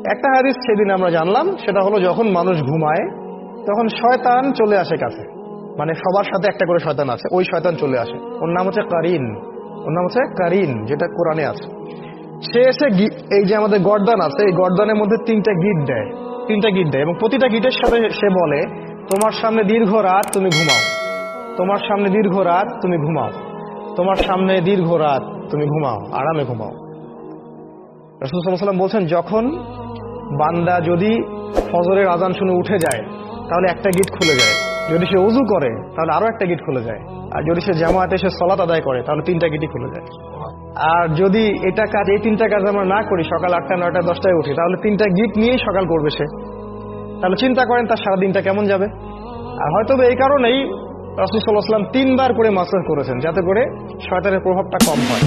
একটা হাদিস সেদিন আমরা জানলাম, সেটা হলো যখন মানুষ ঘুমায় তখন শয়তান চলে আসে কাছে, মানে সবার সাথে একটা করে শয়তান আছে, ওই শয়তান চলে আসে, ওর নাম হচ্ছে কারিন, ওর নাম হচ্ছে কারিন, যেটা কোরআনে আছে। সে এসে এই যে আমাদের গর্দান আছে, এই গর্দানের মধ্যে তিনটা গিট দেয়, এবং প্রতিটা গিটের সাথে সে বলে, তোমার সামনে দীর্ঘ রাত, তুমি ঘুমাও, তোমার সামনে দীর্ঘ রাত, তুমি ঘুমাও, তোমার সামনে দীর্ঘ রাত, তুমি ঘুমাও, আরামে ঘুমাও। রাসূল সাল্লাল্লাহু আলাইহি ওয়াসাল্লাম বলছেন, যখন বান্দা যদি ফজরের আজান শুনে উঠে যায় তাহলে একটা গিট খুলে যায়, যদি সে ওযু করে তাহলে আরো একটা গিট খুলে যায়, আর যদি সে জামাতে এসে সালাত আদায় করে তাহলে তিনটা গিটই খুলে যায়। আর যদি এই তিনটা কাজ আমরা না করি, সকাল 8টা 9টা 10টায় উঠি, তাহলে তিনটা গিট নিয়েই সকাল করবে সে। তাহলে চিন্তা করেন তার সারাদিনটা কেমন যাবে। আর হয়তো এই কারণেই রাসূল সাল্লাল্লাহু আলাইহি ওয়াসাল্লাম 3 বার করে মাসাজ করেছেন, যাতে করে শয়তানের প্রভাবটা কম হয়।